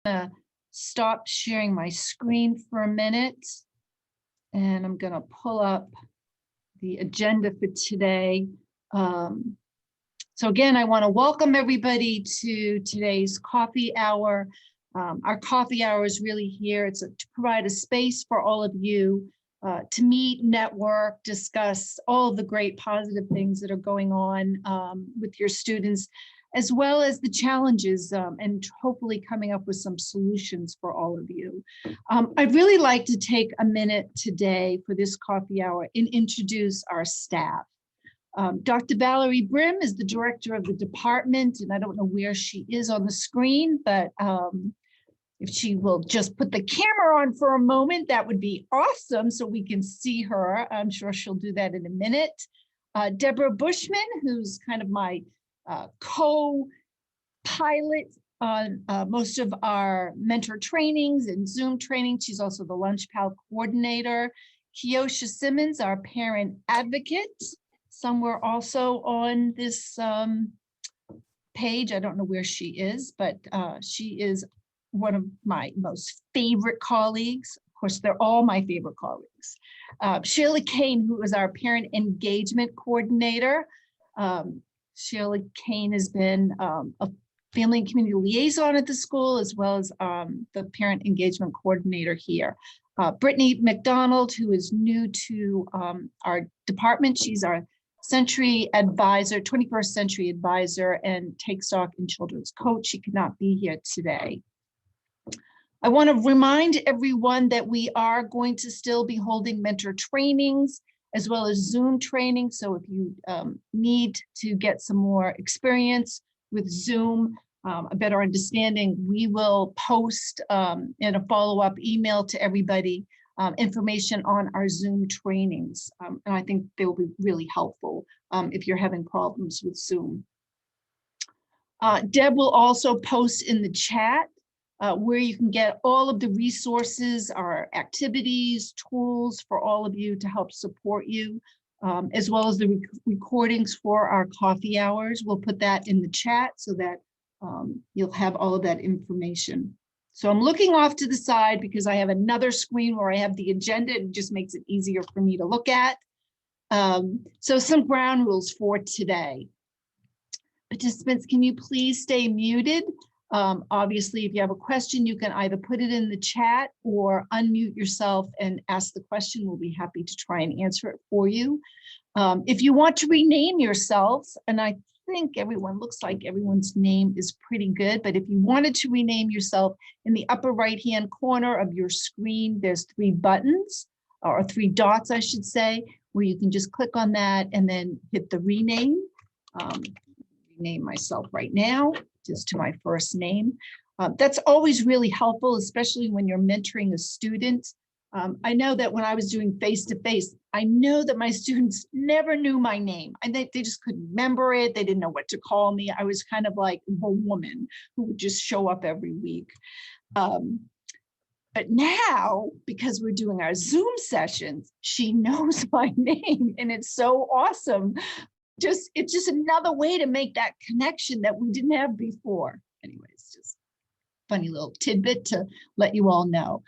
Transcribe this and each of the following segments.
gonna stop sharing my screen for a minute, and I'm gonna pull up the agenda for today. So again, I want to welcome everybody to today's coffee hour. Our coffee hour is really here. To provide a space for all of you to meet, network, discuss all of the great positive things that are going on with your students, as well as the challenges and hopefully coming up with some solutions for all of you. I'd really like to take a minute today for this coffee hour and introduce our staff. Dr. Valerie Brim is the director of the department, and I don't know where she is on the screen, but if she will just put the camera on for a moment, that would be awesome so we can see her. I'm sure she'll do that in a minute. Deborah Bushman, who's kind of my co-pilot on most of our mentor trainings and Zoom training. She's also the Lunch Pal coordinator. Kiosha Simmons, our parent advocate, somewhere also on this page. I don't know where she is, but she is one of my most favorite colleagues. Of course, they're all my favorite colleagues. Shirley Kane, who is our parent engagement coordinator. Shirley Kane has been a family and community liaison at the school, as well as the parent engagement coordinator here. Brittany McDonald, who is new to our department. She's our Century Advisor, 21st Century Advisor, and Take Stock in Children's coach. She could not be here today. I want to remind everyone that we are going to still be holding mentor trainings as well as Zoom training. So if you need to get some more experience with Zoom, a better understanding, we will post in a follow-up email to everybody information on our Zoom trainings. And I think they will be really helpful if you're having problems with Zoom. Deb will also post in the chat where you can get all of the resources, our activities, tools for all of you to help support you, as well as the recordings for our coffee hours. We'll put that in the chat so that you'll have all of that information. So I'm looking off to the side because I have another screen where I have the agenda. It just makes it easier for me to look at. So some ground rules for today. Participants, can you please stay muted? Obviously, if you have a question, you can either put it in the chat or unmute yourself and ask the question. We'll be happy to try and answer it for you. If you want to rename yourselves, and I think looks like everyone's name is pretty good, but if you wanted to rename yourself, in the upper right-hand corner of your screen, there's 3 buttons, or 3 dots, I should say, where you can just click on that and then hit the rename. Rename myself right now, just to my first name. That's always really helpful, especially when you're mentoring a student. I know that when I was doing face-to-face, I know that my students never knew my name. They just couldn't remember it. They didn't know what to call me. I was kind of like a woman who would just show up every week. But now, because we're doing our Zoom sessions, she knows my name, and it's so awesome. It's just another way to make that connection that we didn't have before. Anyways, just funny little tidbit to let you all know.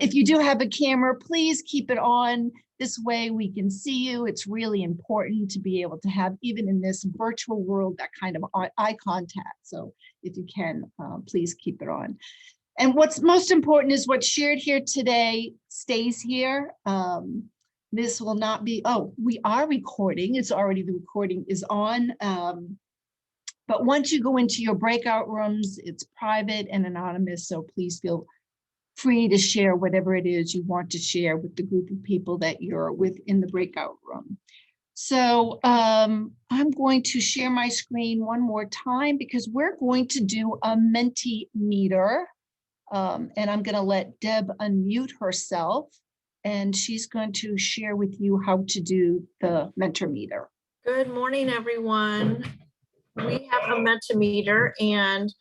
If you do have a camera, please keep it on. This way we can see you. It's really important to be able to have, even in this virtual world, that kind of eye contact. So if you can, please keep it on. And what's most important is what's shared here today stays here. This will not be, we are recording. It's already, the recording is on. But once you go into your breakout rooms, it's private and anonymous. So please feel free to share whatever it is you want to share with the group of people that you're with in the breakout room. So I'm going to share my screen one more time because we're going to do a Mentimeter. And I'm going to let Deb unmute herself, and she's going to share with you how to do the Mentimeter. Good morning, everyone. We have a Mentimeter, and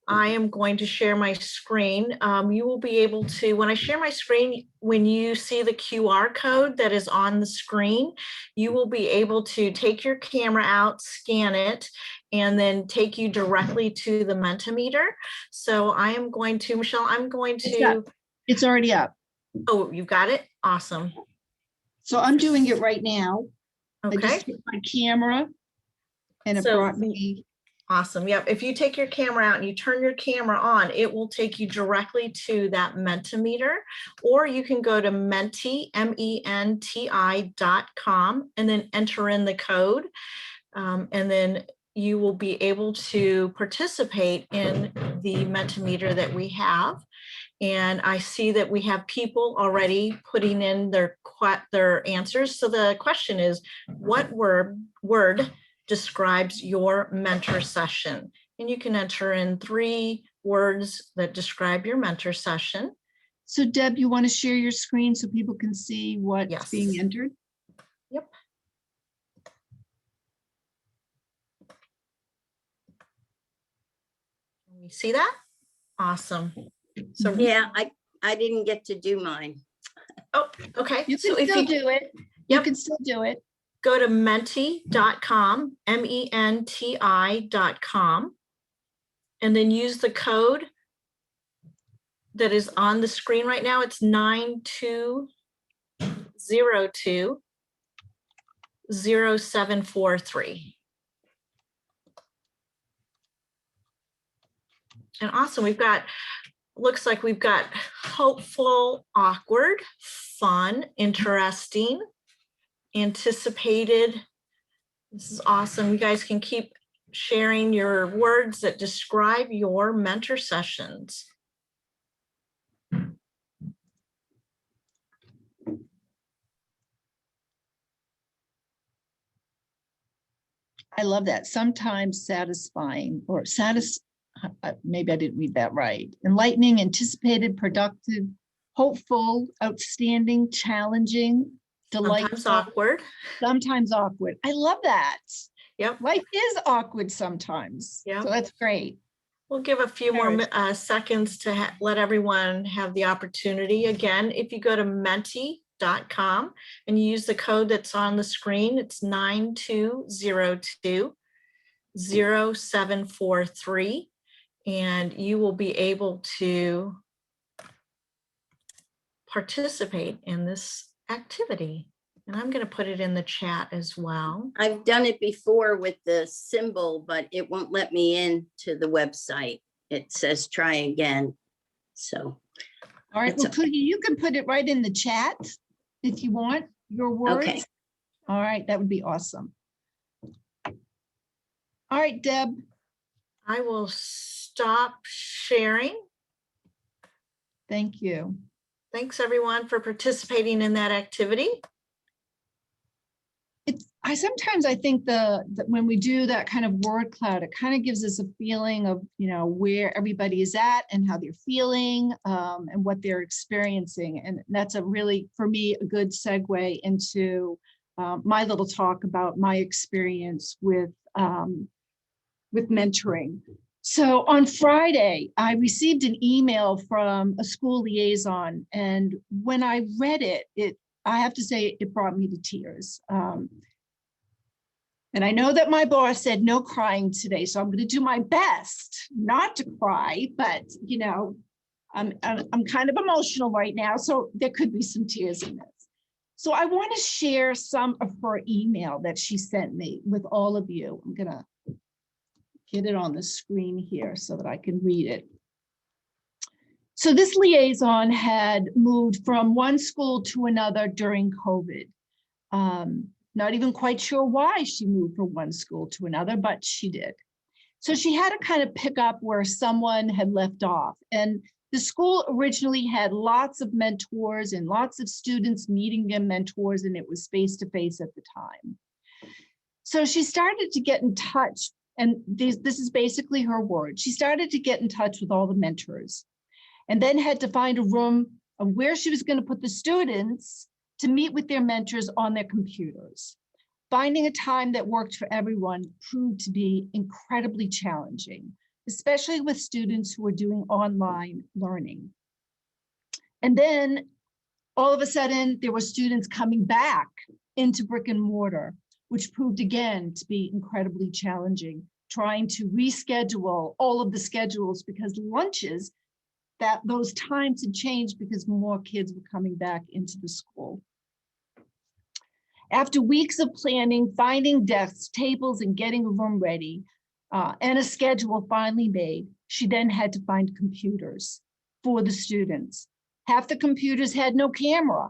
I am going to share my screen. You will be able to, when I share my screen, when you see the QR code that is on the screen, you will be able to take your camera out, scan it, and then take you directly to the Mentimeter. So I am going to, Michelle, I'm going to, It's already up. oh, you've got it? Awesome. So I'm doing it right now. I Okay, just took my camera and it So- brought me. awesome. Yep. If you take your camera out and you turn your camera on, it will take you directly to that Mentimeter, or you can go to menti, MENTI.com, and then enter in the code. And then you will be able to participate in the Mentimeter that we have. And I see that we have people already putting in their answers. So the question is, what word describes your mentor session? And you can enter in 3 words that describe your mentor session. So Deb, you want to share your screen so people can see what's Yes. being entered? Yep. Can you see that? Awesome. So Yeah, I didn't get to do mine. oh, okay. You So can if still you do it. You Yep. can still do it. go to menti.com, MENTI.com, and then use the code that is on the screen right now. It's 92020743. And awesome, looks like we've got hopeful, awkward, fun, interesting, anticipated. This is awesome. You guys can keep sharing your words that describe your mentor sessions. I love that. Sometimes satisfying or maybe I didn't read that right. Enlightening, anticipated, productive, hopeful, outstanding, challenging, delightful. Sometimes awkward. Sometimes awkward. I love that. Yep. Life is awkward sometimes. Yep. So that's great. We'll give a few more seconds to let everyone have the opportunity. Again, if you go to menti.com and you use the code that's on the screen, it's 92020743, and you will be able to participate in this activity. And I'm going to put it in the chat as well. I've done it before with the symbol, but it won't let me in to the website. It says try again. So. All right, well, Cookie, you can put it right in the chat if you want your words. Okay. All right, that would be awesome. All right, Deb. I will stop sharing. Thank you. Thanks everyone for participating in that activity. Sometimes I think that when we do that kind of word cloud, it kind of gives us a feeling of, where everybody is at and how they're feeling and what they're experiencing. And that's a really, for me, a good segue into my little talk about my experience with mentoring. So on Friday, I received an email from a school liaison, and when I read it, I have to say it brought me to tears. And I know that my boss said no crying today, so I'm going to do my best not to cry, but I'm kind of emotional right now, so there could be some tears in this. So I want to share some of her email that she sent me with all of you. I'm going to get it on the screen here so that I can read it. So this liaison had moved from one school to another during COVID. Not even quite sure why she moved from one school to another, but she did. So she had to kind of pick up where someone had left off. And the school originally had lots of mentors and lots of students meeting their mentors, and it was face-to-face at the time. So she started to get in touch, and this is basically her word. She started to get in touch with all the mentors, and then had to find a room of where she was going to put the students to meet with their mentors on their computers. Finding a time that worked for everyone proved to be incredibly challenging, especially with students who were doing online learning. And then all of a sudden, there were students coming back into brick and mortar, which proved again to be incredibly challenging. trying to reschedule all of the schedules because lunches, those times had changed because more kids were coming back into the school. After weeks of planning, finding desks, tables, and getting a room ready, and a schedule finally made, she then had to find computers for the students. Half the computers had no camera,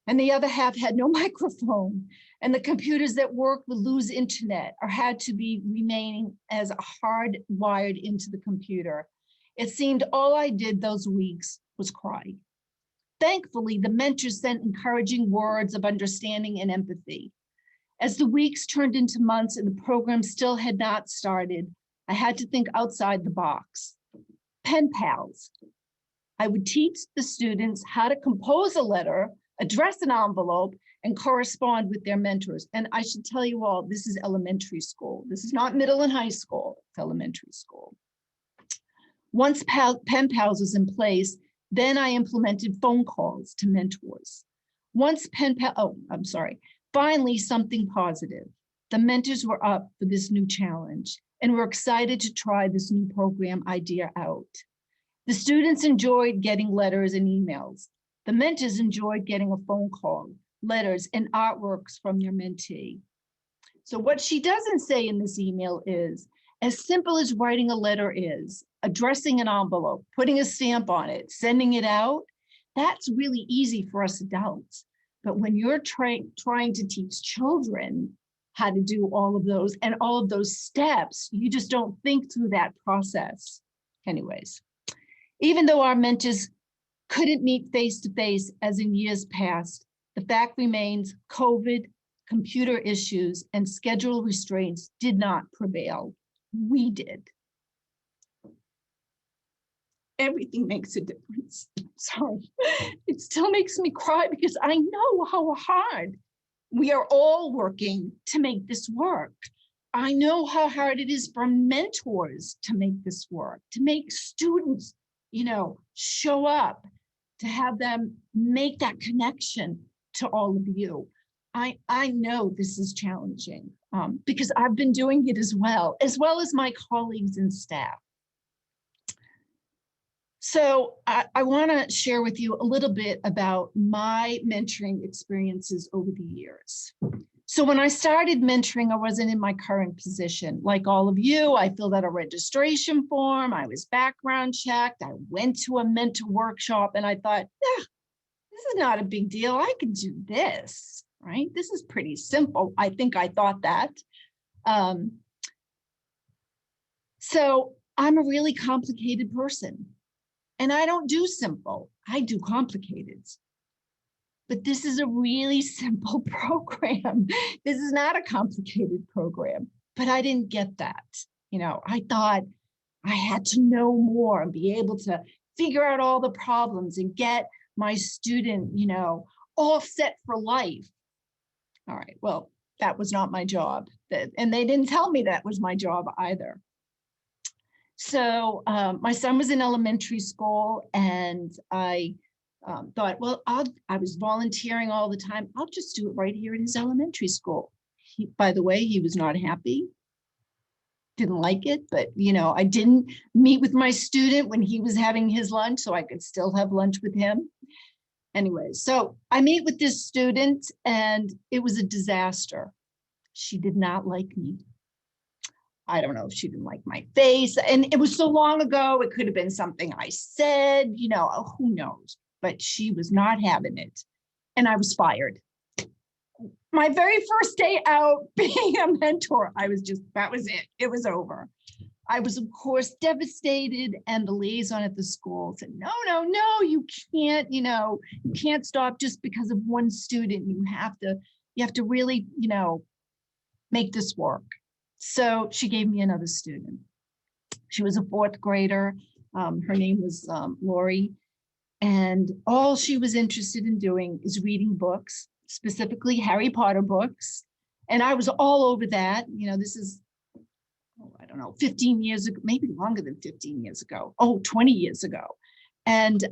and the other half had no microphone. And the computers that worked would lose internet or had to be remaining as hardwired into the computer. It seemed all I did those weeks was cry. Thankfully, the mentors sent encouraging words of understanding and empathy. As the weeks turned into months and the program still had not started, I had to think outside the box. Pen pals. I would teach the students how to compose a letter, address an envelope, and correspond with their mentors. And I should tell you all, this is elementary school. This is not middle and high school, it's elementary school. Once pen pals was in place, then I implemented phone calls to mentors. Finally, something positive. The mentors were up for this new challenge and were excited to try this new program idea out. The students enjoyed getting letters and emails. The mentors enjoyed getting a phone call, letters, and artworks from their mentee. So what she doesn't say in this email is, as simple as writing a letter is, addressing an envelope, putting a stamp on it, sending it out, that's really easy for us adults. But when you're trying to teach children how to do all of those and all of those steps, you just don't think through that process. Anyways, even though our mentors couldn't meet face-to-face as in years past, the fact remains COVID, computer issues, and schedule restraints did not prevail. We did. Everything makes a difference. Sorry, it still makes me cry because I know how hard we are all working to make this work. I know how hard it is for mentors to make this work, to make students, show up, to have them make that connection to all of you. I know this is challenging because I've been doing it as well as my colleagues and staff. So I want to share with you a little bit about my mentoring experiences over the years. So when I started mentoring, I wasn't in my current position. Like all of you, I filled out a registration form. I was background checked. I went to a mentor workshop and I thought, yeah, this is not a big deal. I can do this, right? This is pretty simple. I think I thought that. So I'm a really complicated person. And I don't do simple, I do complicated. But this is a really simple program. This is not a complicated program, but I didn't get that. I thought I had to know more and be able to figure out all the problems and get my student, all set for life. All right, well, that was not my job. And they didn't tell me that was my job either. So my son was in elementary school and I thought, well, I was volunteering all the time. I'll just do it right here in his elementary school. By the way, he was not happy, didn't like it, but I didn't meet with my student when he was having his lunch, so I could still have lunch with him. Anyway, so I meet with this student and it was a disaster. She did not like me. I don't know if she didn't like my face. And it was so long ago, it could have been something I said, who knows? But she was not having it. And I was fired. My very first day out being a mentor, that was it. It was over. I was, of course, devastated. And the liaison at the school said, no, you can't, you can't stop just because of one student. You have to really, make this work. So she gave me another student. She was a fourth grader. Her name was Lori. And all she was interested in doing is reading books, specifically Harry Potter books. And I was all over that. This is, 15 years ago, maybe longer than 15 years ago. 20 years ago. And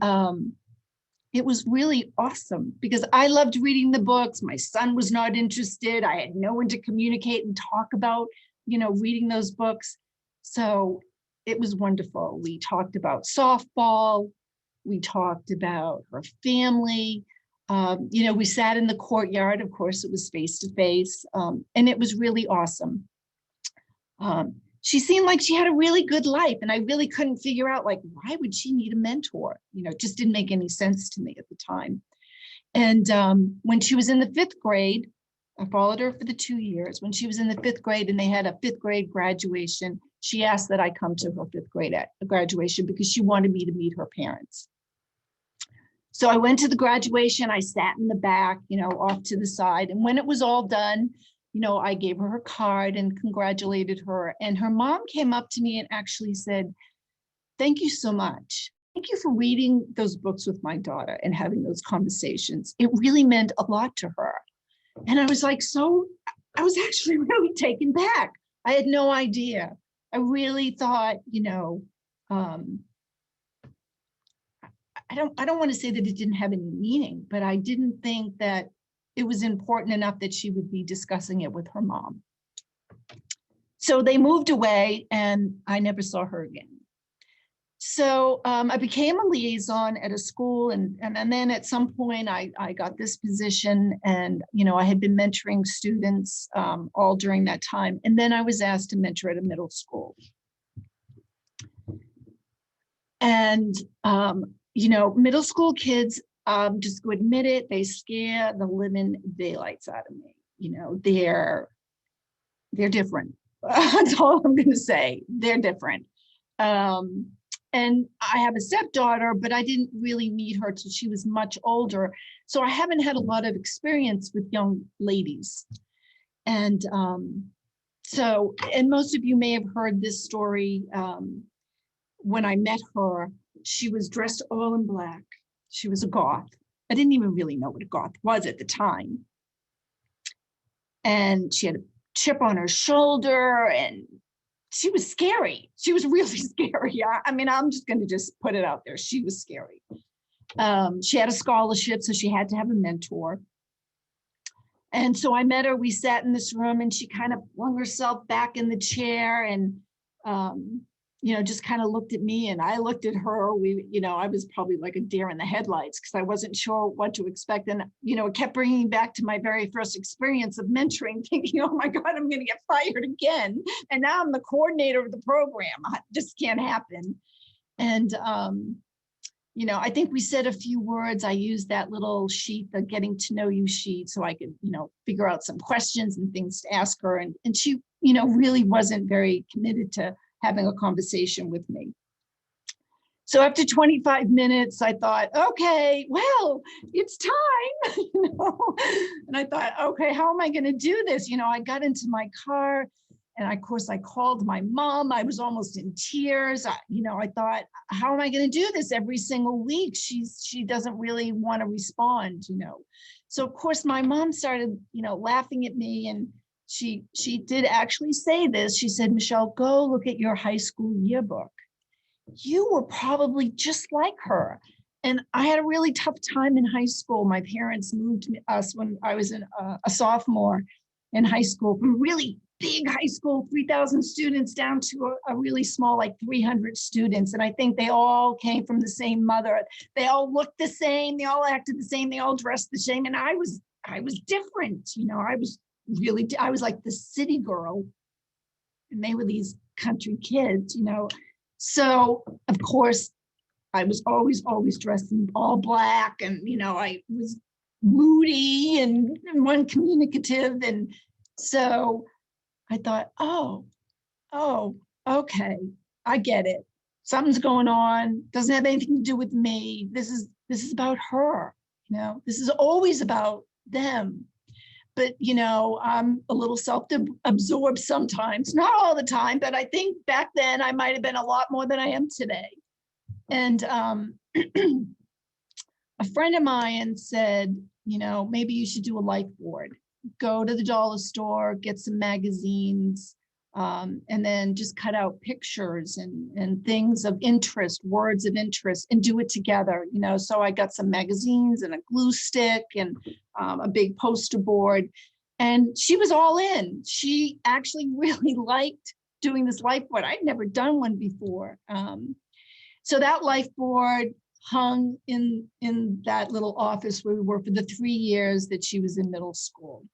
it was really awesome because I loved reading the books. My son was not interested. I had no one to communicate and talk about reading those books. So it was wonderful. We talked about softball. We talked about her family. We sat in the courtyard. Of course, it was face to face, and it was really awesome. She seemed like she had a really good life, and I really couldn't figure out, like, why would she need a mentor? It just didn't make any sense to me at the time. And when she was in the 5th grade, I followed her for the 2 years. When she was in the 5th grade and they had a 5th grade graduation, she asked that I come to her 5th grade graduation because she wanted me to meet her parents. So I went to the graduation. I sat in the back, off to the side. And when it was all done, I gave her card and congratulated her. And her mom came up to me and actually said, "Thank you so much. Thank you for reading those books with my daughter and having those conversations. It really meant a lot to her." And I was like, I was actually really taken back. I had no idea. I really thought, I don't want to say that it didn't have any meaning, but I didn't think that it was important enough that she would be discussing it with her mom. So they moved away and I never saw her again. So I became a liaison at a school, and then at some point I got this position, and I had been mentoring students all during that time, and then I was asked to mentor at a middle school. And middle school kids, just go admit it, they scare the living daylights out of me. They're different. That's all I'm going to say. They're different. And I have a stepdaughter, but I didn't really meet her till she was much older. So I haven't had a lot of experience with young ladies. And and most of you may have heard this story. When I met her, she was dressed all in black. She was a goth. I didn't even really know what a goth was at the time. And she had a chip on her shoulder, and she was scary. She was really scary. I'm just going to just put it out there. She was scary. She had a scholarship, so she had to have a mentor. And so I met her. We sat in this room, and she kind of flung herself back in the chair and, just kind of looked at me, and I looked at her. I was probably like a deer in the headlights because I wasn't sure what to expect. And, it kept bringing me back to my very first experience of mentoring, thinking, oh my God, I'm going to get fired again. And now I'm the coordinator of the program. This can't happen. And, I think we said a few words. I used that little sheet, the getting to know you sheet, so I could, figure out some questions and things to ask her. And she, really wasn't very committed to having a conversation with me. So after 25 minutes, I thought, okay, well, it's time, And I thought, okay, how am I going to do this? I got into my car, and of course I called my mom. I was almost in tears. I thought, how am I going to do this every single week? She doesn't really want to respond, So of course my mom started, laughing at me, and she did actually say this. She said, "Michelle, go look at your high school yearbook. You were probably just like her." And I had a really tough time in high school. My parents moved us when I was a sophomore in high school, from really big high school, 3,000 students, down to a really small, like 300 students. And I think they all came from the same mother. They all looked the same. They all acted the same. They all dressed the same. And I was different. I was like the city girl, and they were these country kids, So of course I was always dressed in all black, and, I was moody and uncommunicative. And so I thought, oh, okay, I get it. Something's going on. Doesn't have anything to do with me. This is about her. This is always about them. But, I'm a little self-absorbed sometimes, not all the time, but I think back then I might have been a lot more than I am today. And a friend of mine said, maybe you should do a life board. Go to the dollar store, get some magazines, and then just cut out pictures and things of interest, words of interest, and do it together. So I got some magazines and a glue stick and a big poster board. And she was all in. She actually really liked doing this life board. I'd never done one before. So that life board hung in that little office where we were for the 3 years that she was in middle school.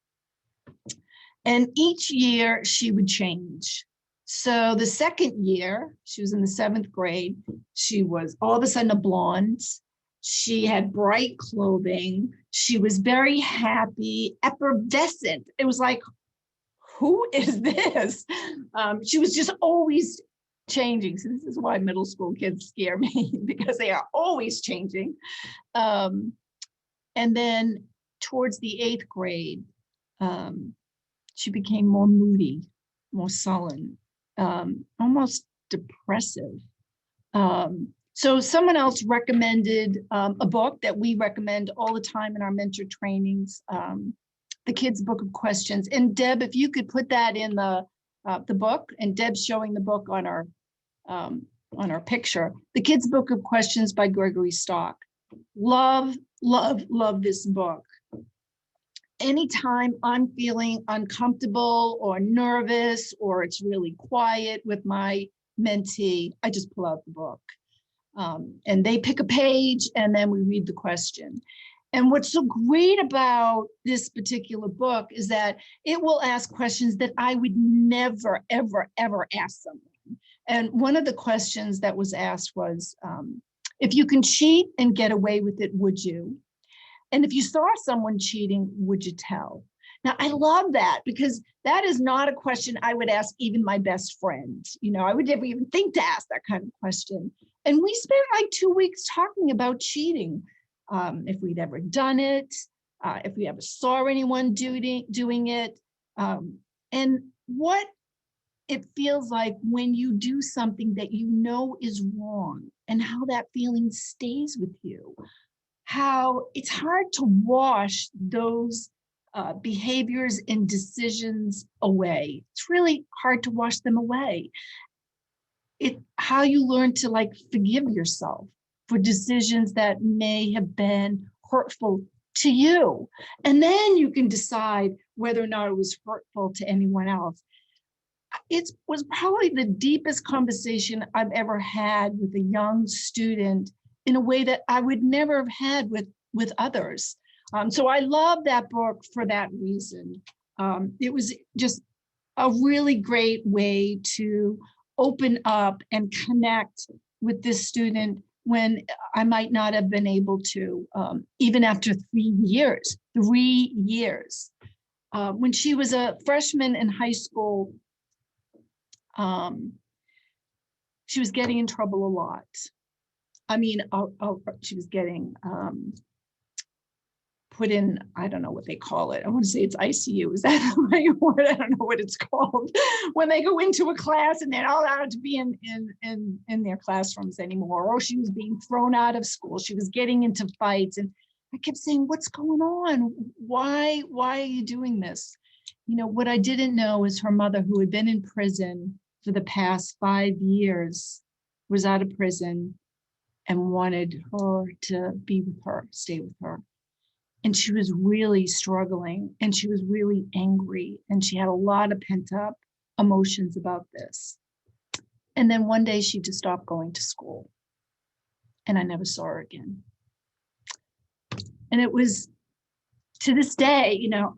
And each year she would change. So the second year, she was in the 7th grade, she was all of a sudden a blonde. She had bright clothing. She was very happy, effervescent. It was like, who is this? She was just always changing. So this is why middle school kids scare me, because they are always changing. And then towards the 8th grade, she became more moody, more sullen, almost depressive. So someone else recommended a book that we recommend all the time in our mentor trainings, the Kids' Book of Questions. And Deb, if you could put that in the book, and Deb's showing the book on our picture, the Kids' Book of Questions by Gregory Stock. Love, love, love this book. Anytime I'm feeling uncomfortable or nervous, or it's really quiet with my mentee, I just pull out the book. And they pick a page and then we read the question. And what's so great about this particular book is that it will ask questions that I would never, ever, ever ask someone. And one of the questions that was asked was, if you can cheat and get away with it, would you? And if you saw someone cheating, would you tell? Now, I love that, because that is not a question I would ask even my best friend. You know, I would never even think to ask that kind of question. And we spent like 2 weeks talking about cheating, if we'd ever done it, if we ever saw anyone doing it, and what it feels like when you do something that you know is wrong, and how that feeling stays with you. How it's hard to wash those behaviors and decisions away. It's really hard to wash them away. How you learn to like forgive yourself for decisions that may have been hurtful to you. And then you can decide whether or not it was hurtful to anyone else. It was probably the deepest conversation I've ever had with a young student, in a way that I would never have had with others. So I love that book for that reason. It was just a really great way to open up and connect with this student when I might not have been able to, even after 3 years. 3 years. When she was a freshman in high school, she was getting in trouble a lot. I mean, she was getting put in, I don't know what they call it. I want to say it's ICU. Is that the right word? I don't know what it's called. When they go into a class and they're not allowed to be in their classrooms anymore, or she was being thrown out of school. She was getting into fights. And I kept saying, what's going on? Why are you doing this? You know, what I didn't know is her mother, who had been in prison for the past 5 years, was out of prison and wanted her to be with her, stay with her. And she was really struggling, and she was really angry, and she had a lot of pent up emotions about this. And then one day she just stopped going to school, and I never saw her again. And it was, to this day, you know,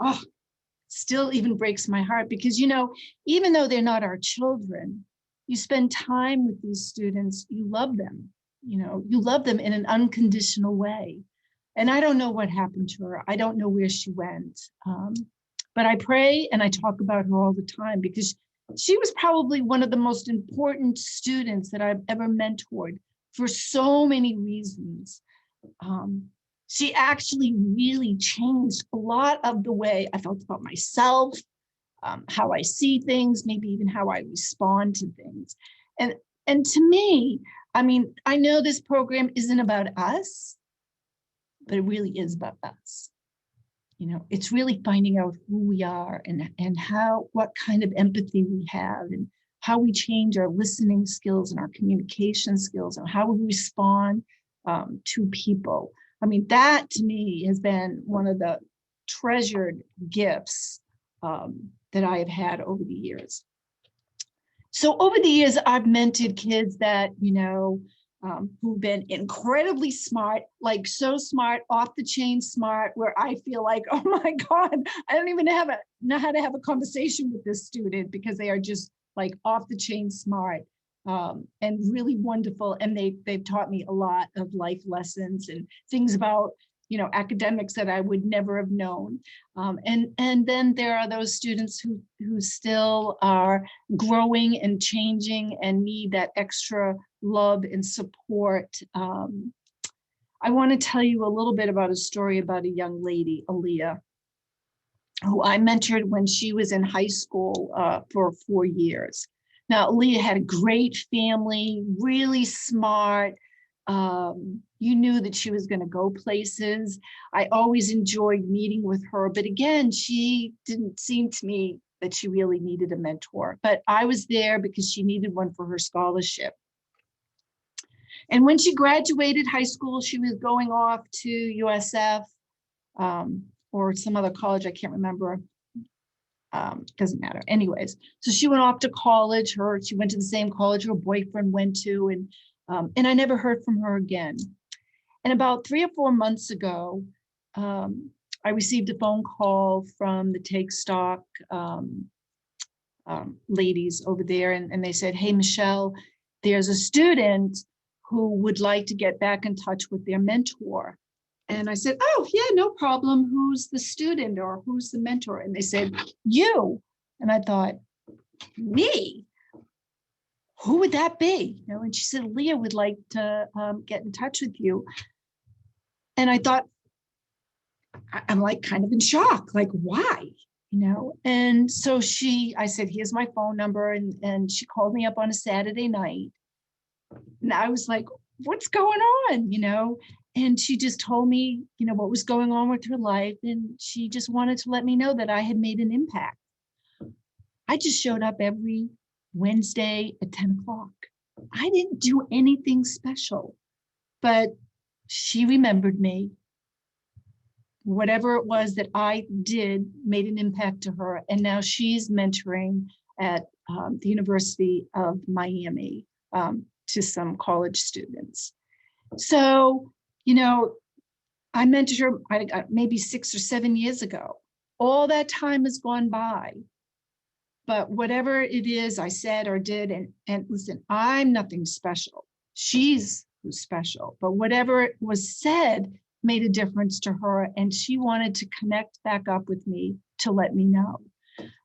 still even breaks my heart, because, you know, even though they're not our children, you spend time with these students, you love them, you know, you love them in an unconditional way. And I don't know what happened to her. I don't know where she went. But I pray and I talk about her all the time, because she was probably one of the most important students that I've ever mentored for so many reasons. She actually really changed a lot of the way I felt about myself, how I see things, maybe even how I respond to things. And to me, I mean, I know this program isn't about us, but it really is about us. You know, it's really finding out who we are and what kind of empathy we have, and how we change our listening skills and our communication skills, and how we respond to people. I mean, that to me has been one of the treasured gifts that I have had over the years. So over the years, I've mentored kids that, who've been incredibly smart, like so smart, off the chain smart, where I feel like, oh my God, I don't even know how to have a conversation with this student because they are just like off the chain smart, and really wonderful. And they've taught me a lot of life lessons and things about, academics that I would never have known. And then there are those students who still are growing and changing and need that extra love and support. I want to tell you a little bit about a story about a young lady, Aaliyah, who I mentored when she was in high school for 4 years. Now, Aaliyah had a great family, really smart. You knew that she was going to go places. I always enjoyed meeting with her. But again, she didn't seem to me that she really needed a mentor. But I was there because she needed one for her scholarship. And when she graduated high school, she was going off to USF or some other college. I can't remember. Doesn't matter. Anyways, so she went off to college. She went to the same college her boyfriend went to. And I never heard from her again. And about 3 or 4 months ago, I received a phone call from the Take Stock ladies over there. And they said, hey, Michelle, there's a student who would like to get back in touch with their mentor. And I said, oh, yeah, no problem. Who's the student or who's the mentor? And they said, you. And I thought, me? Who would that be? And she said, Leah would like to get in touch with you. And I thought, I'm like kind of in shock, like why? And so I said, here's my phone number. And she called me up on a Saturday night. And I was like, what's going on? And she just told me, what was going on with her life. And she just wanted to let me know that I had made an impact. I just showed up every Wednesday at 10 o'clock. I didn't do anything special, but she remembered me. Whatever it was that I did made an impact to her. And now she's mentoring at the University of Miami to some college students. So, I mentored her maybe 6 or 7 years ago. All that time has gone by. But whatever it is I said or did, and listen, I'm nothing special. She's who's special. But whatever was said made a difference to her. And she wanted to connect back up with me to let me know.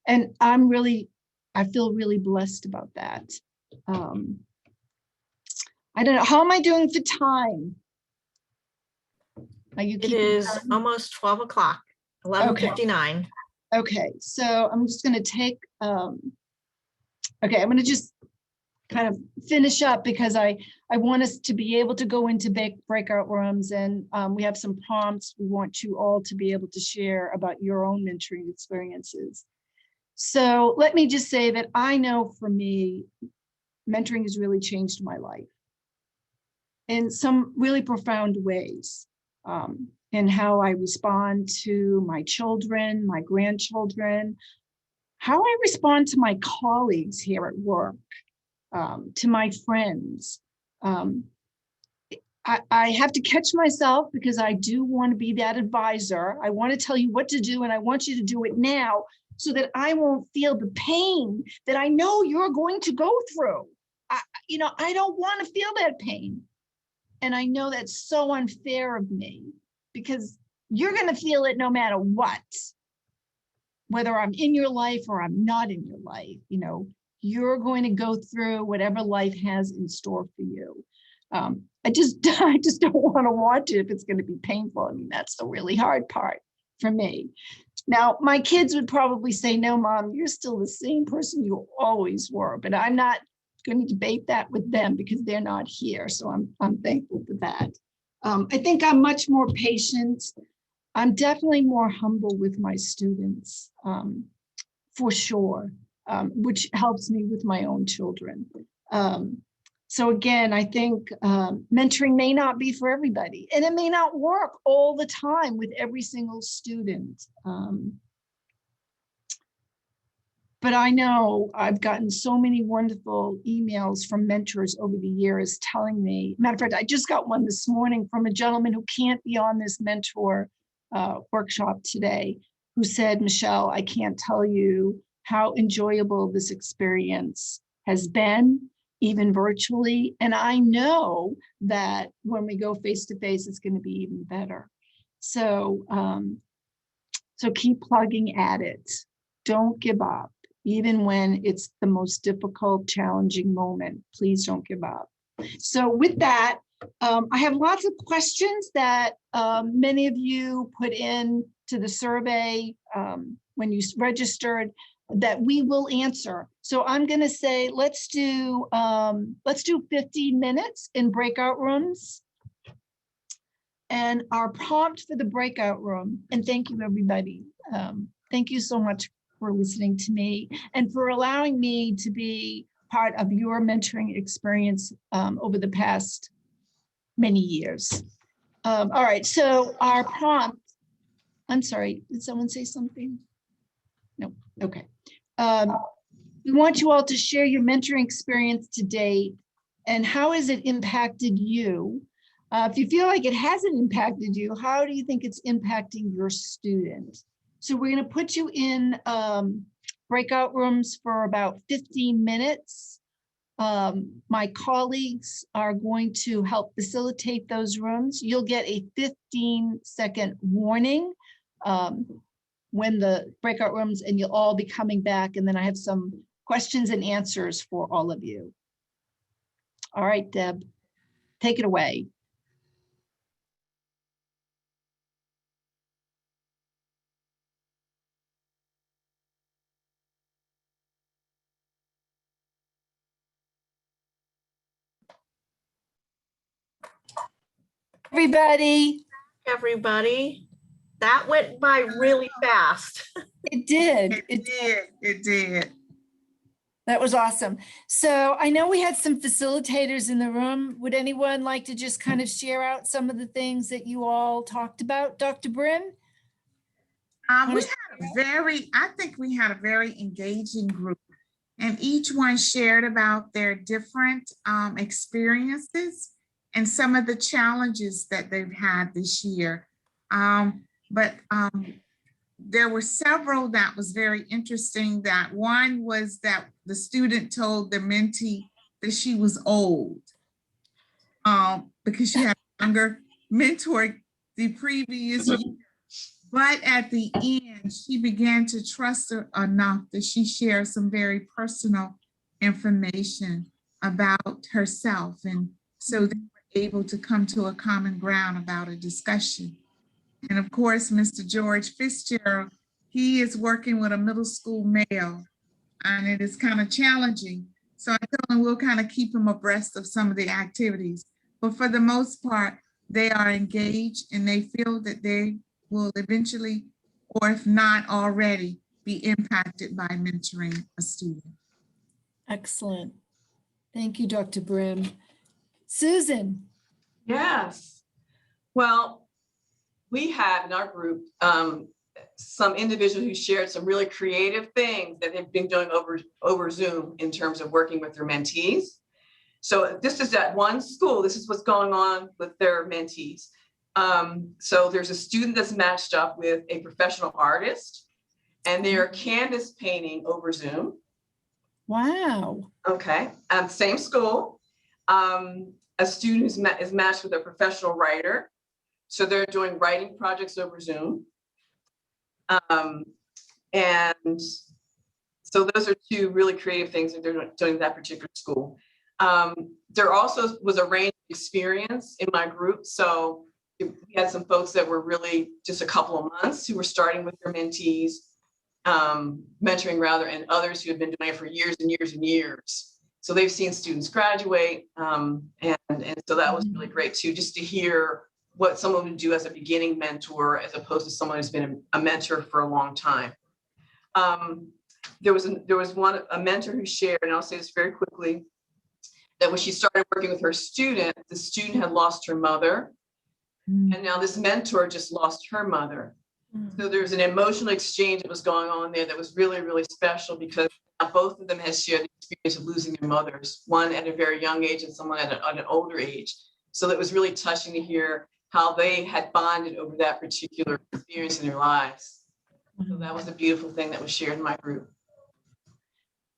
And I feel really blessed about that. I don't know. How am I doing for time? Are you It keeping is time? almost 12 o'clock, 11:59. Okay, so I'm just going to take, I'm going to just kind of finish up because I want us to be able to go into breakout rooms, and we have some prompts. We want you all to be able to share about your own mentoring experiences. So let me just say that I know for me, mentoring has really changed my life in some really profound ways. And how I respond to my children, my grandchildren, how I respond to my colleagues here at work, to my friends. I have to catch myself because I do want to be that advisor. I want to tell you what to do, and I want you to do it now so that I won't feel the pain that I know you're going to go through. I don't want to feel that pain. And I know that's so unfair of me, because you're going to feel it no matter what, whether I'm in your life or I'm not in your life. You're going to go through whatever life has in store for you. I just don't want to watch it if it's going to be painful. I mean, that's the really hard part for me. Now, my kids would probably say, no, Mom, you're still the same person you always were, but I'm not going to debate that with them because they're not here. So I'm thankful for that. I think I'm much more patient. I'm definitely more humble with my students, for sure, which helps me with my own children. So again, I think mentoring may not be for everybody, and it may not work all the time with every single student. But I know I've gotten so many wonderful emails from mentors over the years telling me, matter of fact, I just got one this morning from a gentleman who can't be on this mentor workshop today, who said, Michelle, I can't tell you how enjoyable this experience has been, even virtually. And I know that when we go face to face, it's going to be even better. So, so keep plugging at it. Don't give up. Even when it's the most difficult, challenging moment, please don't give up. So with that, I have lots of questions that many of you put in to the survey when you registered that we will answer. So I'm going to say, let's do 15 minutes in breakout rooms. And our prompt for the breakout room, and thank you, everybody. Thank you so much for listening to me and for allowing me to be part of your mentoring experience over the past many years. All right, so our prompt, I'm sorry, did someone say something? No, okay. We want you all to share your mentoring experience to date and how has it impacted you? If you feel like it hasn't impacted you, how do you think it's impacting your student? So we're going to put you in breakout rooms for about 15 minutes. My colleagues are going to help facilitate those rooms. You'll get a 15-second warning when the breakout rooms, and you'll all be coming back. And then I have some questions and answers for all of you. All right, Deb, take it away. Everybody, that went by really fast. It did. It did. That was awesome. So I know we had some facilitators in the room. Would anyone like to just kind of share out some of the things that you all talked about? Dr. Brim? I think we had a very engaging group, and each one shared about their different experiences and some of the challenges that they've had this year. But there were several that was very interesting. That one was that the student told the mentee that she was old because she had a younger mentor the previous year. But at the end, she began to trust her enough that she shared some very personal information about herself. And so they were able to come to a common ground about a discussion. And of course, Mr. George Fitzgerald, he is working with a middle school male, and it is kind of challenging. So I told him we'll kind of keep him abreast of some of the activities. But for the most part, they are engaged and they feel that they will eventually, or if not already, be impacted by mentoring a student. Excellent. Thank you, Dr. Brim. Susan. Yes. Well, we had in our group some individuals who shared some really creative things that they've been doing over Zoom in terms of working with their mentees. So this is at one school. This is what's going on with their mentees. So there's a student that's matched up with a professional artist, and they are canvas painting over Zoom. Wow. Okay, same school. A student is matched with a professional writer. So they're doing writing projects over Zoom. And so those are two really creative things that they're doing at that particular school. There also was a range of experience in my group. So we had some folks that were really just a couple of months who were starting with their mentees, mentoring rather, and others who had been doing it for years and years and years. So they've seen students graduate. And so that was really great too, just to hear what someone would do as a beginning mentor, as opposed to someone who's been a mentor for a long time. There was a mentor who shared, and I'll say this very quickly, that when she started working with her student, the student had lost her mother. And now this mentor just lost her mother. So there's an emotional exchange that was going on there that was really, really special because both of them had shared the experience of losing their mothers, one at a very young age and someone at an older age. So it was really touching to hear how they had bonded over that particular experience in their lives. So that was a beautiful thing that was shared in my group.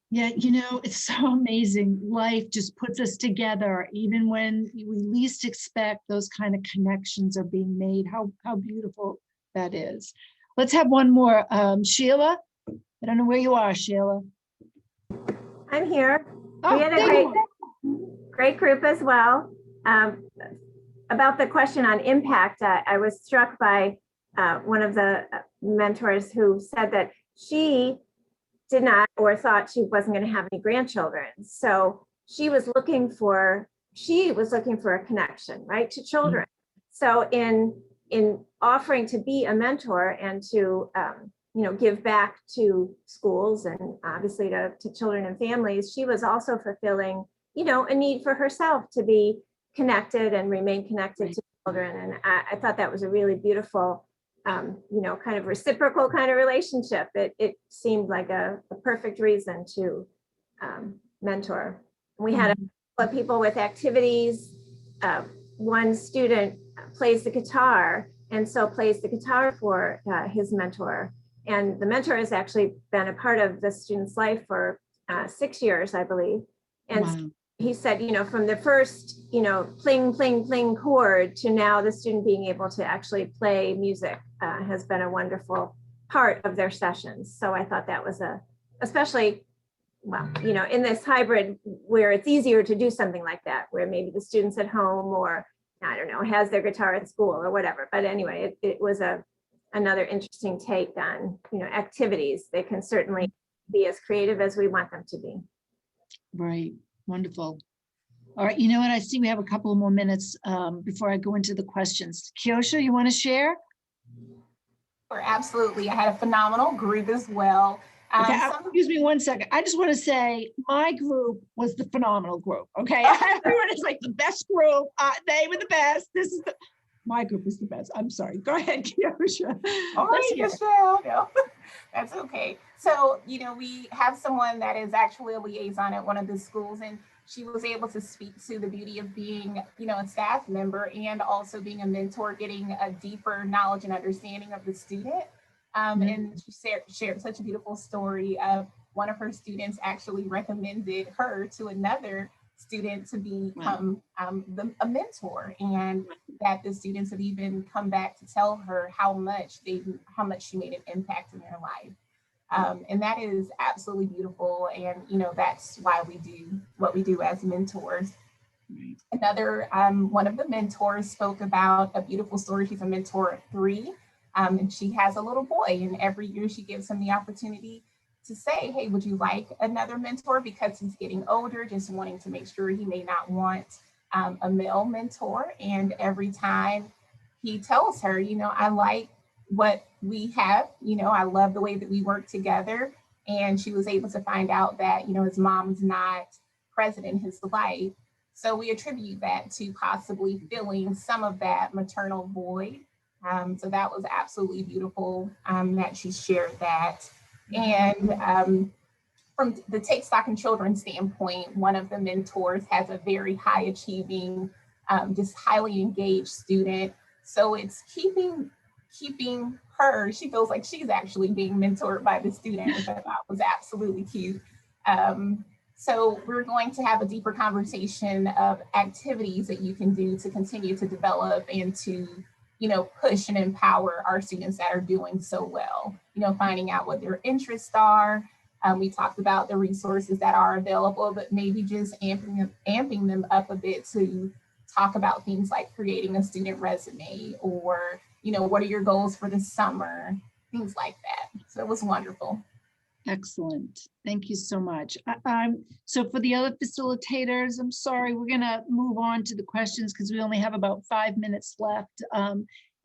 Yeah, it's so amazing. Life just puts us together, even when we least expect those kind of connections are being made. How beautiful that is. Let's have one more. Sheila, I don't know where you are, Sheila. I'm here. Oh, We had there a you great group as well. About the question on impact, I was struck by one of the mentors who said that she did not or thought she wasn't going to have any grandchildren. So she was looking for a connection, right, to children. So in offering to be a mentor and to give back to schools and obviously to children and families, she was also fulfilling a need for herself to be connected and remain connected to children. And I thought that was a really beautiful kind of reciprocal kind of relationship. It seemed like a perfect reason to mentor. We had a couple of people with activities. One student plays the guitar and so plays the guitar for his mentor. And the mentor has actually been a part of the student's life for 6 years, I believe. And Wow. he said, from the first, pling, pling, pling chord to now the student being able to actually play music has been a wonderful part of their sessions. So I thought that was especially, well, in this hybrid where it's easier to do something like that, where maybe the student's at home or, I don't know, has their guitar at school or whatever. But anyway, it was another interesting take on, activities. They can certainly be as creative as we want them to be. Right. Wonderful. All right. You know what? I see we have a couple of more minutes before I go into the questions. Kyosha, you want to share? Sure, absolutely. I had a phenomenal group as well. Okay, excuse me 1 second. I just want to say my group was the phenomenal group. Okay. Everyone is like the best group. They were the best. My group was the best. I'm sorry. Go ahead, Kyosha. All right, Michelle. No, that's okay. So, we have someone that is actually a liaison at one of the schools, and she was able to speak to the beauty of being, a staff member and also being a mentor, getting a deeper knowledge and understanding of the student. And she shared such a beautiful story of one of her students actually recommended her to another student to become a mentor, and that the students have even come back to tell her how much she made an impact in their life. And that is absolutely beautiful. And, that's why we do what we do as mentors. Another one of the mentors spoke about a beautiful story. She's a mentor of 3, and she has a little boy, and every year she gives him the opportunity to say, hey, would you like another mentor? Because he's getting older, just wanting to make sure he may not want a male mentor. And every time he tells her, I like what we have, I love the way that we work together. And she was able to find out that, his mom's not present in his life. So we attribute that to possibly filling some of that maternal void. So that was absolutely beautiful that she shared that. And from the Take Stock in Children standpoint, one of the mentors has a very high achieving, just highly engaged student. So it's keeping her, she feels like she's actually being mentored by the student, which I thought was absolutely cute. So we're going to have a deeper conversation of activities that you can do to continue to develop and to, push and empower our students that are doing so well, finding out what their interests are. We talked about the resources that are available, but maybe just amping them up a bit to talk about things like creating a student resume or, what are your goals for the summer, things like that. So it was wonderful. Excellent. Thank you so much. So for the other facilitators, I'm sorry, we're going to move on to the questions because we only have about 5 minutes left.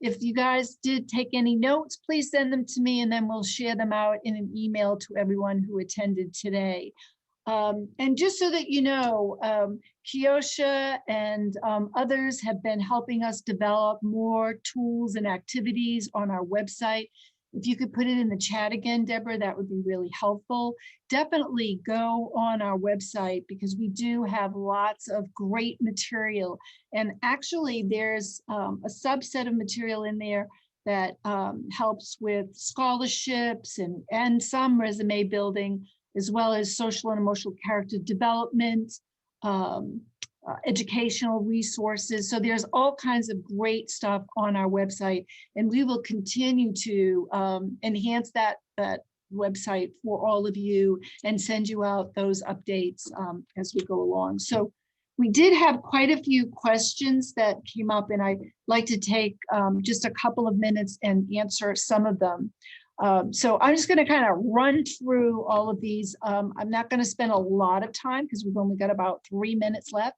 If you guys did take any notes, please send them to me and then we'll share them out in an email to everyone who attended today. And just so that you know, Kiosha and others have been helping us develop more tools and activities on our website. If you could put it in the chat again, Deborah, that would be really helpful. Definitely go on our website because we do have lots of great material. And actually there's a subset of material in there that helps with scholarships and some resume building, as well as social and emotional character development, educational resources. So there's all kinds of great stuff on our website, and we will continue to enhance that website for all of you and send you out those updates as we go along. So we did have quite a few questions that came up, and I'd like to take just a couple of minutes and answer some of them. So I'm just going to kind of run through all of these. I'm not going to spend a lot of time because we've only got about 3 minutes left.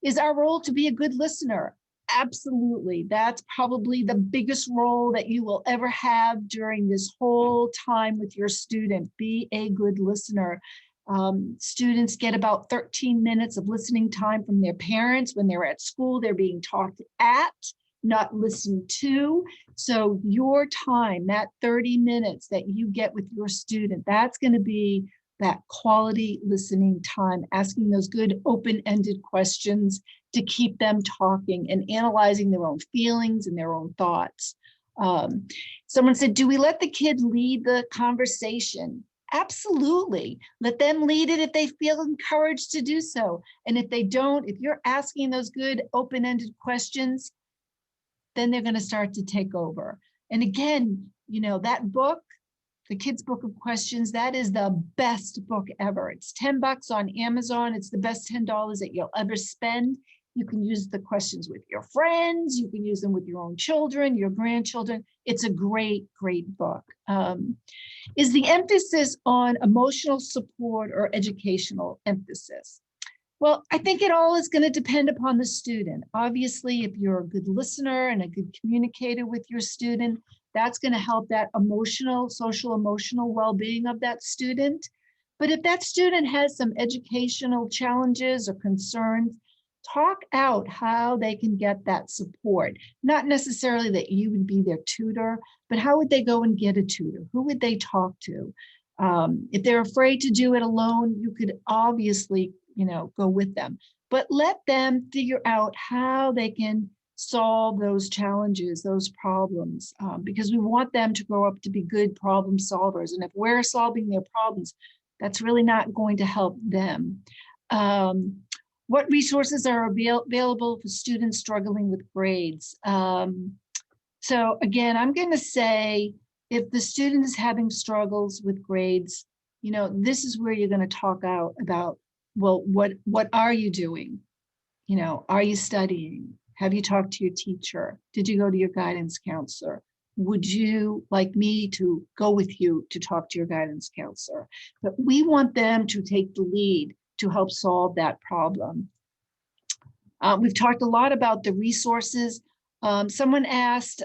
Is our role to be a good listener? Absolutely. That's probably the biggest role that you will ever have during this whole time with your student. Be a good listener. Students get about 13 minutes of listening time from their parents. When they're at school, they're being talked at, not listened to. So your time, that 30 minutes that you get with your student, that's going to be that quality listening time, asking those good open-ended questions to keep them talking and analyzing their own feelings and their own thoughts. Someone said, do we let the kid lead the conversation? Absolutely. Let them lead it if they feel encouraged to do so. And if they don't, if you're asking those good open-ended questions, then they're going to start to take over. And again, you know, that book, The Kid's Book of Questions, that is the best book ever. It's $10 on Amazon. It's the best $10 that you'll ever spend. You can use the questions with your friends. You can use them with your own children, your grandchildren. It's a great, great book. Is the emphasis on emotional support or educational emphasis? Well, I think it all is going to depend upon the student. Obviously, if you're a good listener and a good communicator with your student, that's going to help that emotional, social, emotional well-being of that student. But if that student has some educational challenges or concerns, talk out how they can get that support. Not necessarily that you would be their tutor, but how would they go and get a tutor? Who would they talk to? If they're afraid to do it alone, you could obviously, you know, go with them, but let them figure out how they can solve those challenges, those problems, because we want them to grow up to be good problem solvers. And if we're solving their problems, that's really not going to help them. What resources are available for students struggling with grades? So again, I'm going to say, if the student is having struggles with grades, you know, this is where you're going to talk out about, well, what are you doing? You know, are you studying? Have you talked to your teacher? Did you go to your guidance counselor? Would you like me to go with you to talk to your guidance counselor? But we want them to take the lead to help solve that problem. We've talked a lot about the resources. Someone asked,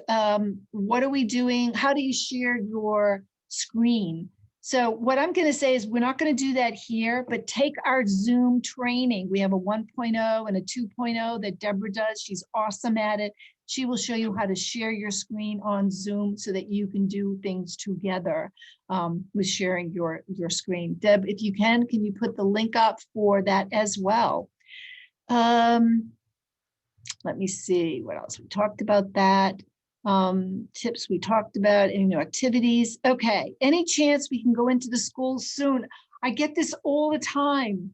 what are we doing? How do you share your screen? So what I'm going to say is we're not going to do that here, but take our Zoom training. We have a 1.0 and a 2.0 that Deborah does. She's awesome at it. She will show you how to share your screen on Zoom so that you can do things together with sharing your screen. Deb, if you can you put the link up for that as well? Let me see what else. We talked about that. Tips we talked about, and activities. Okay, any chance we can go into the schools soon? I get this all the time.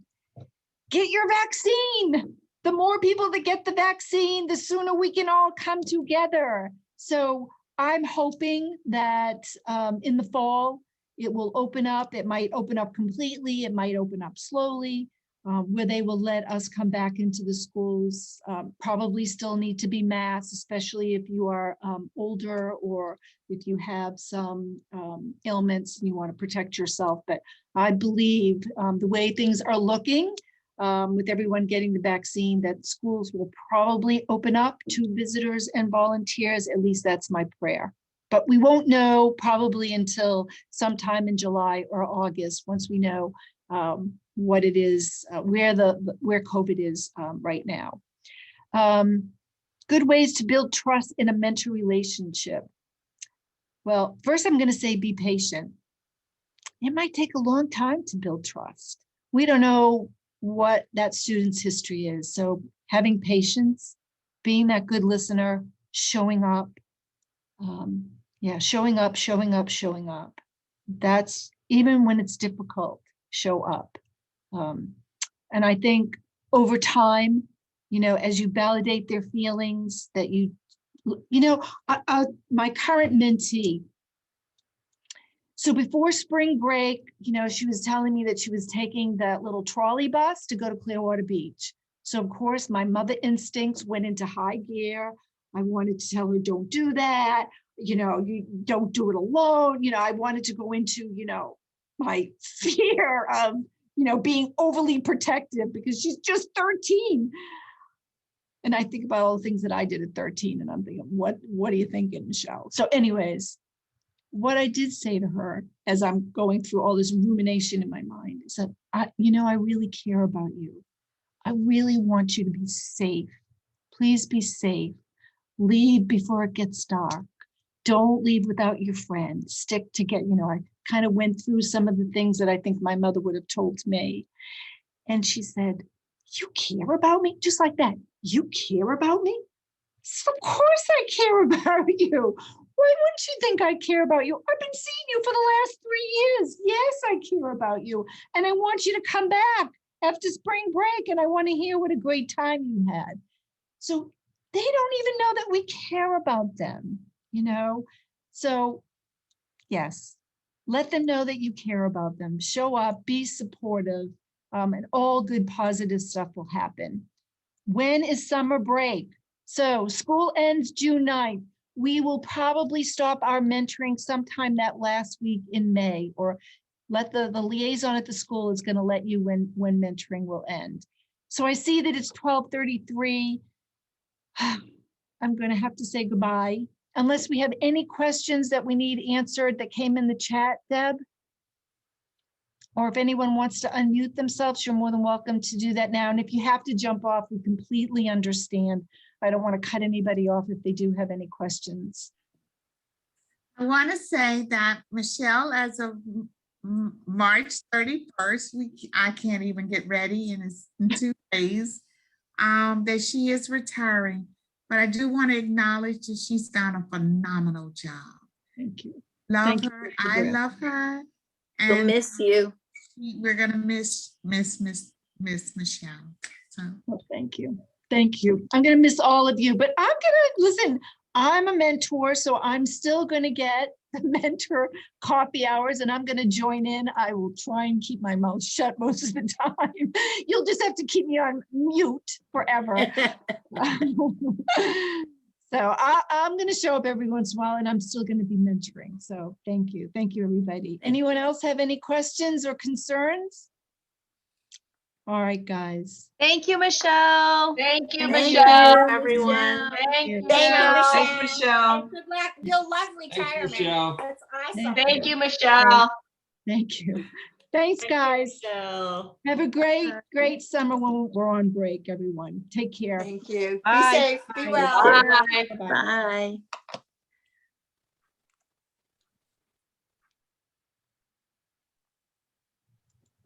Get your vaccine. The more people that get the vaccine, the sooner we can all come together. So I'm hoping that in the fall, it will open up. It might open up completely. It might open up slowly. Where they will let us come back into the schools. Probably still need to be masked, especially if you are older or if you have some ailments and you want to protect yourself. But I believe the way things are looking with everyone getting the vaccine, that schools will probably open up to visitors and volunteers. At least that's my prayer. But we won't know probably until sometime in July or August, once we know what it is, where COVID is right now. Good ways to build trust in a mentor relationship. Well, first I'm going to say be patient. It might take a long time to build trust. We don't know what that student's history is. So having patience, being that good listener, showing up. Showing up. That's even when it's difficult, show up. And I think over time, as you validate their feelings, that my current mentee, so before spring break, she was telling me that she was taking that little trolley bus to go to Clearwater Beach. So of course, my mother instincts went into high gear. I wanted to tell her, don't do that. You don't do it alone. I wanted to go into, my fear of, being overly protective because she's just 13. And I think about all the things that I did at 13 and I'm thinking, what are you thinking, Michelle? So anyways, what I did say to her as I'm going through all this rumination in my mind is that, I really care about you. I really want you to be safe. Please be safe. Leave before it gets dark. Don't leave without your friends. Stick together. I kind of went through some of the things that I think my mother would have told me. And she said, you care about me? Just like that. You care about me? Of course I care about you. Why wouldn't you think I care about you? I've been seeing you for the last 3 years. Yes, I care about you. And I want you to come back after spring break. And I want to hear what a great time you had. So they don't even know that we care about them, So yes, let them know that you care about them. Show up, be supportive, and all good positive stuff will happen. When is summer break? So school ends June 9th. We will probably stop our mentoring sometime that last week in May, or let the liaison at the school is going to let you when mentoring will end. So I see that it's 12:33. I'm going to have to say goodbye unless we have any questions that we need answered that came in the chat, Deb. Or if anyone wants to unmute themselves, you're more than welcome to do that now. And if you have to jump off, we completely understand. I don't want to cut anybody off if they do have any questions. I want to say that Michelle, as of March 31st, I can't even get ready in 2 days, that she is retiring. But I do want to acknowledge that she's done a phenomenal job. Thank you. Love her. I love her. We'll miss you. We're gonna miss Michelle. So Well, thank you. Thank you. I'm gonna miss all of you, but I'm gonna listen. I'm a mentor, so I'm still gonna get the mentor coffee hours, and I'm gonna join in. I will try and keep my mouth shut most of the time. You'll just have to keep me on mute forever. So I'm going to show up every once in a while, and I'm still going to be mentoring. So thank you. Thank you, everybody. Anyone else have any questions or concerns? All right, guys. Thank you, Michelle. Thank you, Thank Michelle, you, everyone. Thank you. Thank you, Michelle. Thanks, Michelle. And good luck. You'll love retirement. Michelle. That's awesome. Thank you, Michelle. Thank you. Thanks, guys. Michelle. Have a great summer when we're on break, everyone. Take care. Thank you. Bye. Be safe. Be Bye. well. Bye. Bye-bye. Bye.